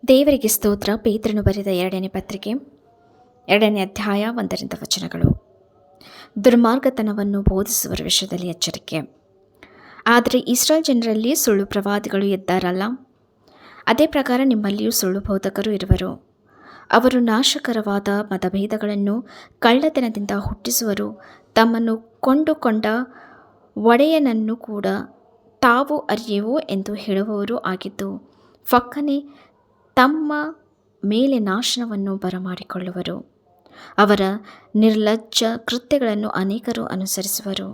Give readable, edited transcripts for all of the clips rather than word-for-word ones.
ದೇವರಿಗೆ ಸ್ತೋತ್ರ. ಪೇತ್ರನು ಬರೆದ 2ನೇ ಪತ್ರಿಕೆ 2ನೇ ಅಧ್ಯಾಯ 1ರಿಂದ ವಚನಗಳು. ದುರ್ಮಾರ್ಗತನವನ್ನು ಬೋಧಿಸುವರ ವಿಷಯದಲ್ಲಿ ಎಚ್ಚರಿಕೆ. ಆದರೆ ಇಸ್ರಾಯೇಲ್ ಜನರಲ್ಲಿ ಸುಳ್ಳು ಪ್ರವಾದಿಗಳು ಎದ್ದಾರಲ್ಲ, ಅದೇ ಪ್ರಕಾರ ನಿಮ್ಮಲ್ಲಿಯೂ ಸುಳ್ಳು ಬೋಧಕರು ಇರುವರು. ಅವರು ನಾಶಕರವಾದ ಮತಭೇದಗಳನ್ನು ಕಳ್ಳತನದಿಂದ ಹುಟ್ಟಿಸುವರು. ತಮ್ಮನ್ನು ಕೊಂಡುಕೊಂಡ ಒಡೆಯನನ್ನು ಕೂಡ ತಾವು ಅರಿಯೆವು ಎಂದು ಹೇಳುವವರು ಆಗಿದ್ದು, ಫಕ್ಕನೆ ತಮ್ಮ ಮೇಲೆ ನಾಶನವನ್ನು ಬರಮಾಡಿಕೊಳ್ಳುವರು. ಅವರ ನಿರ್ಲಜ್ಜ ಕೃತ್ಯಗಳನ್ನು ಅನೇಕರು ಅನುಸರಿಸುವರು.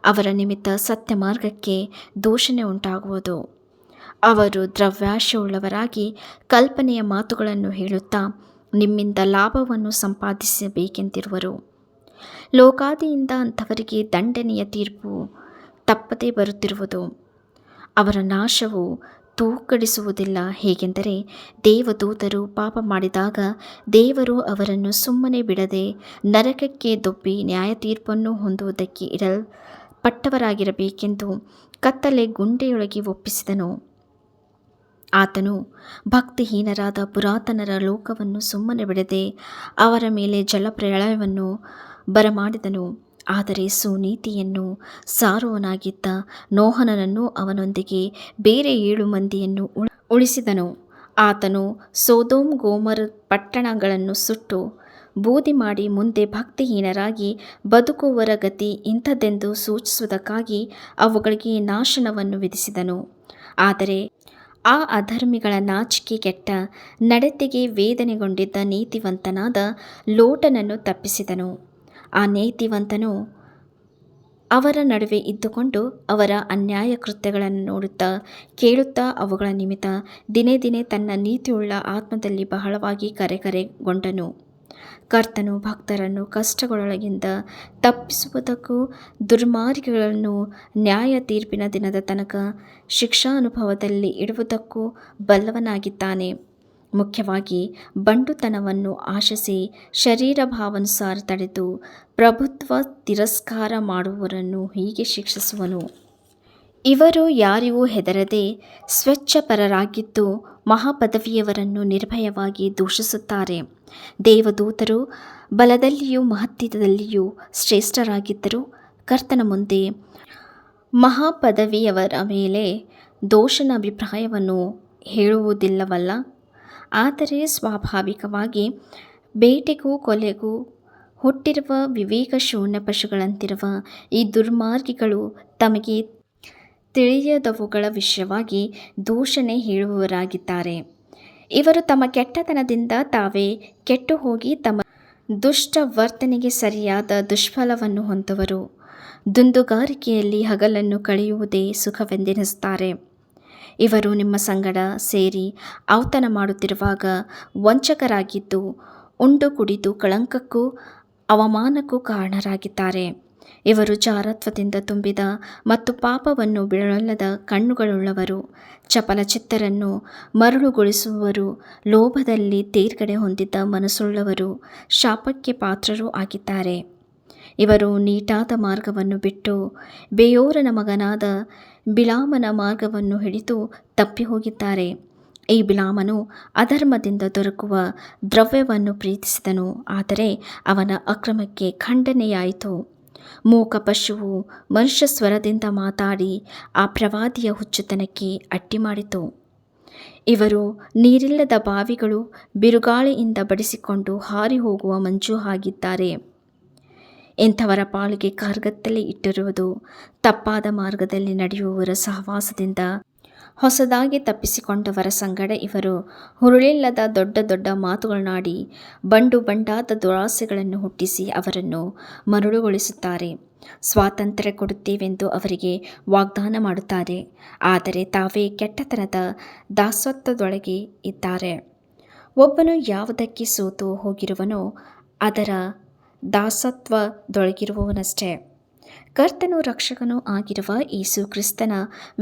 ಅವರ ನಿಮಿತ್ತ ಸತ್ಯ ಮಾರ್ಗಕ್ಕೆ ದೂಷಣೆ ಉಂಟಾಗುವುದು. ಅವರು ದ್ರವ್ಯಾಶೆಯುಳ್ಳವರಾಗಿ ಕಲ್ಪನೆಯ ಮಾತುಗಳನ್ನು ಹೇಳುತ್ತಾ ನಿಮ್ಮಿಂದ ಲಾಭವನ್ನು ಸಂಪಾದಿಸಬೇಕೆಂದಿರುವರು. ಲೋಕಾದಿಯಿಂದ ಅಂಥವರಿಗೆ ದಂಡನೆಯ ತೀರ್ಪು ತಪ್ಪದೇ ಬರುತ್ತಿರುವುದು. ಅವರ ನಾಶವು ತೂಕಡಿಸುವುದಿಲ್ಲ. ಹೇಗೆಂದರೆ, ದೇವದೂತರು ಪಾಪ ಮಾಡಿದಾಗ ದೇವರು ಅವರನ್ನು ಸುಮ್ಮನೆ ಬಿಡದೆ ನರಕಕ್ಕೆ ದೊಬ್ಬಿ ನ್ಯಾಯತೀರ್ಪನ್ನು ಹೊಂದುವುದಕ್ಕೆ ಇಡಲ್ಪಟ್ಟವರಾಗಿರಬೇಕೆಂದು ಕತ್ತಲೆ ಗುಂಡೆಯೊಳಗೆ ಒಪ್ಪಿಸಿದನು. ಆತನು ಭಕ್ತಿಹೀನರಾದ ಪುರಾತನರ ಲೋಕವನ್ನು ಸುಮ್ಮನೆ ಬಿಡದೆ ಅವರ ಮೇಲೆ ಜಲಪ್ರಳಯವನ್ನು ಬರಮಾಡಿದನು. ಆದರೆ ಸುನೀತಿಯನ್ನು ಸಾರುವವನಾಗಿದ್ದ ನೋಹನನ್ನು ಅವನೊಂದಿಗೆ ಬೇರೆ 7 ಮಂದಿಯನ್ನು ಉಳಿಸಿದನು. ಆತನು ಸೊದೋಮ್ ಗೊಮೋರ ಪಟ್ಟಣಗಳನ್ನು ಸುಟ್ಟು ಬೂದಿ ಮಾಡಿ ಮುಂದೆ ಭಕ್ತಿಹೀನರಾಗಿ ಬದುಕುವವರ ಗತಿ ಇಂಥದ್ದೆಂದು ಸೂಚಿಸುವುದಕ್ಕಾಗಿ ಅವುಗಳಿಗೆ ನಾಶನವನ್ನು ವಿಧಿಸಿದನು. ಆದರೆ ಆ ಅಧರ್ಮಿಗಳ ನಾಚಿಕೆ ಕೆಟ್ಟ ನಡತೆಗೆ ವೇದನೆಗೊಂಡಿದ್ದ ನೀತಿವಂತನಾದ ಲೋಟನನ್ನು ತಪ್ಪಿಸಿದನು. ಆ ನೀತಿವಂತನು ಅವರ ನಡುವೆ ಇದ್ದುಕೊಂಡು ಅವರ ಅನ್ಯಾಯ ಕೃತ್ಯಗಳನ್ನು ನೋಡುತ್ತಾ ಕೇಳುತ್ತಾ ಅವುಗಳ ನಿಮಿತ್ತ ದಿನೇ ದಿನೇ ತನ್ನ ನೀತಿಯುಳ್ಳ ಆತ್ಮದಲ್ಲಿ ಬಹಳವಾಗಿ ಕರೆಗೊಂಡನು. ಕರ್ತನು ಭಕ್ತರನ್ನು ಕಷ್ಟಗಳೊಳಗಿಂದ ತಪ್ಪಿಸುವುದಕ್ಕೂ ದುರ್ಮಾರ್ಗಿಗಳನ್ನು ನ್ಯಾಯ ತೀರ್ಪಿನ ದಿನದ ತನಕ ಶಿಕ್ಷಾನುಭವದಲ್ಲಿ ಇಡುವುದಕ್ಕೂ ಬಲ್ಲವನಾಗಿದ್ದಾನೆ. ಮುಖ್ಯವಾಗಿ ಬಂಡುತನವನ್ನು ಆಶಿಸಿ ಶರೀರ ಭಾವಾನುಸಾರ ತಡೆದು ಪ್ರಭುತ್ವ ತಿರಸ್ಕಾರ ಮಾಡುವವರನ್ನು ಹೀಗೆ ಶಿಕ್ಷಿಸುವನು. ಇವರು ಯಾರಿಗೂ ಹೆದರದೆ ಸ್ವಚ್ಛಪರರಾಗಿದ್ದು ಮಹಾಪದವಿಯವರನ್ನು ನಿರ್ಭಯವಾಗಿ ದೂಷಿಸುತ್ತಾರೆ. ದೇವದೂತರು ಬಲದಲ್ಲಿಯೂ ಮಹತ್ವದಲ್ಲಿಯೂ ಶ್ರೇಷ್ಠರಾಗಿದ್ದರೂ ಕರ್ತನ ಮುಂದೆ ಮಹಾಪದವಿಯವರ ಮೇಲೆ ದೋಷಣ ಅಭಿಪ್ರಾಯವನ್ನು ಹೇಳುವುದಿಲ್ಲವಲ್ಲ. ಆದರೆ ಸ್ವಾಭಾವಿಕವಾಗಿ ಬೇಟೆಗೂ ಕೊಲೆಗೂ ಹುಟ್ಟಿರುವ ವಿವೇಕಶೂನ್ಯ ಪಶುಗಳಂತಿರುವ ಈ ದುರ್ಮಾರ್ಗಿಗಳು ತಮಗೆ ತಿಳಿಯದವುಗಳ ವಿಷಯವಾಗಿ ದೂಷಣೆ ಹೇಳುವವರಾಗಿದ್ದಾರೆ. ಇವರು ತಮ್ಮ ಕೆಟ್ಟತನದಿಂದ ತಾವೇ ಕೆಟ್ಟು ಹೋಗಿ ತಮ್ಮ ದುಷ್ಟ ವರ್ತನೆಗೆ ಸರಿಯಾದ ದುಷ್ಫಲವನ್ನು ಹೊಂದುವರು. ದುಂದುಗಾರಿಕೆಯಲ್ಲಿ ಹಗಲನ್ನು ಕಳೆಯುವುದೇ ಸುಖವೆಂದೆನಿಸುತ್ತಾರೆ. ಇವರು ನಿಮ್ಮ ಸಂಗಡ ಸೇರಿ ಔತಣ ಮಾಡುತ್ತಿರುವಾಗ ವಂಚಕರಾಗಿದ್ದು ಉಂಡು ಕುಡಿದು ಕಳಂಕಕ್ಕೂ ಅವಮಾನಕ್ಕೂ ಕಾರಣರಾಗಿದ್ದಾರೆ. ಇವರು ಜಾರತ್ವದಿಂದ ತುಂಬಿದ ಮತ್ತು ಪಾಪವನ್ನು ಬಿಡಲೊಲ್ಲದ ಕಣ್ಣುಗಳುಳ್ಳವರು, ಚಪಲ ಚಿತ್ತರನ್ನು ಮರುಳುಗೊಳಿಸುವವರು, ಲೋಭದಲ್ಲಿ ತೇರ್ಗಡೆ ಹೊಂದಿದ್ದ ಮನಸ್ಸುಳ್ಳವರು, ಶಾಪಕ್ಕೆ ಪಾತ್ರರೂ ಆಗಿದ್ದಾರೆ. ಇವರು ನೀಟಾದ ಮಾರ್ಗವನ್ನು ಬಿಟ್ಟು ಬೇಯೋರನ ಮಗನಾದ ಬಿಳಾಮನ ಮಾರ್ಗವನ್ನು ಹಿಡಿದು ತಪ್ಪಿ ಹೋಗಿದ್ದಾರೆ. ಈ ಬಿಳಾಮನು ಅಧರ್ಮದಿಂದ ದೊರಕುವ ದ್ರವ್ಯವನ್ನು ಪ್ರೀತಿಸಿದನು, ಆದರೆ ಅವನ ಅಕ್ರಮಕ್ಕೆ ಖಂಡನೆಯಾಯಿತು. ಮೂಕ ಪಶುವು ಮನುಷ್ಯ ಸ್ವರದಿಂದ ಮಾತಾಡಿ ಆ ಪ್ರವಾದಿಯ ಹುಚ್ಚುತನಕ್ಕೆ ಅಡ್ಡಿ ಮಾಡಿತು. ಇವರು ನೀರಿಲ್ಲದ ಬಾವಿಗಳು, ಬಿರುಗಾಳಿಯಿಂದ ಬಡಿಸಿಕೊಂಡು ಹಾರಿ ಹೋಗುವ ಮಂಜು ಆಗಿದ್ದಾರೆ. ಇಂಥವರ ಪಾಲಿಗೆ ಕಾರ್ಗತ್ತಲೆ ಇಟ್ಟಿರುವುದು. ತಪ್ಪಾದ ಮಾರ್ಗದಲ್ಲಿ ನಡೆಯುವವರ ಸಹವಾಸದಿಂದ ಹೊಸದಾಗಿ ತಪ್ಪಿಸಿಕೊಂಡವರ ಸಂಗಡ ಇವರು ಹುರುಳಿಲ್ಲದ ದೊಡ್ಡ ದೊಡ್ಡ ಮಾತುಗಳನ್ನಾಡಿ ಬಂಡಾದ ದುರಾಸೆಗಳನ್ನು ಹುಟ್ಟಿಸಿ ಅವರನ್ನು ಮರುಳುಗೊಳಿಸುತ್ತಾರೆ. ಸ್ವಾತಂತ್ರ್ಯ ಕೊಡುತ್ತೇವೆಂದು ಅವರಿಗೆ ವಾಗ್ದಾನ ಮಾಡುತ್ತಾರೆ, ಆದರೆ ತಾವೇ ಕೆಟ್ಟತನದ ದಾಸತ್ವದೊಳಗೆ ಇದ್ದಾರೆ. ಒಬ್ಬನು ಯಾವುದಕ್ಕೆ ಸೋತು ಹೋಗಿರುವನೋ ಅದರ ದಾಸತ್ವದೊಳಗಿರುವವನಷ್ಟೇ. ಕರ್ತನೂ ರಕ್ಷಕನೂ ಆಗಿರುವ ಯೇಸು ಕ್ರಿಸ್ತನ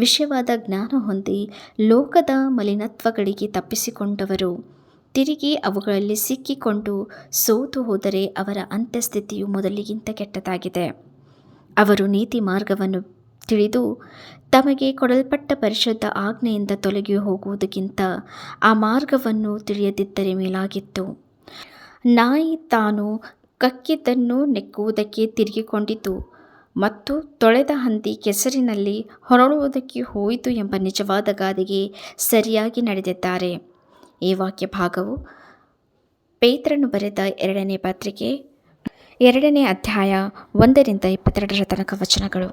ವಿಷಯವಾದ ಜ್ಞಾನ ಹೊಂದಿ ಲೋಕದ ಮಲಿನತ್ವಗಳಿಗೆ ತಪ್ಪಿಸಿಕೊಂಡವರು ತಿರುಗಿ ಅವುಗಳಲ್ಲಿ ಸಿಕ್ಕಿಕೊಂಡು ಸೋತು ಹೋದರೆ ಅವರ ಅಂತ್ಯಸ್ಥಿತಿಯು ಮೊದಲಿಗಿಂತ ಕೆಟ್ಟದಾಗಿದೆ. ಅವರು ನೀತಿ ಮಾರ್ಗವನ್ನು ತಿಳಿದು ತಮಗೆ ಕೊಡಲ್ಪಟ್ಟ ಪರಿಶುದ್ಧ ಆಜ್ಞೆಯಿಂದ ತೊಲಗಿ ಹೋಗುವುದಕ್ಕಿಂತ ಆ ಮಾರ್ಗವನ್ನು ತಿಳಿಯದಿದ್ದರೆ ಮೇಲಾಗಿತ್ತು. ನಾಯಿ ತಾನು ಕಕ್ಕಿದ್ದನ್ನು ನೆಕ್ಕುವುದಕ್ಕೆ ತಿರುಗಿಕೊಂಡಿತು ಮತ್ತು ತೊಳೆದ ಹಂದಿ ಕೆಸರಿನಲ್ಲಿ ಹೊರಳುವುದಕ್ಕೆ ಹೋಯಿತು ಎಂಬ ನಿಜವಾದ ಗಾದೆಗೆ ಸರಿಯಾಗಿ ನಡೆದಿದ್ದಾರೆ. ಈ ವಾಕ್ಯ ಭಾಗವು ಪೇತ್ರನು ಬರೆದ 2ನೇ ಪತ್ರಿಕೆ 2ನೇ ಅಧ್ಯಾಯ 1-22 ವಚನಗಳು.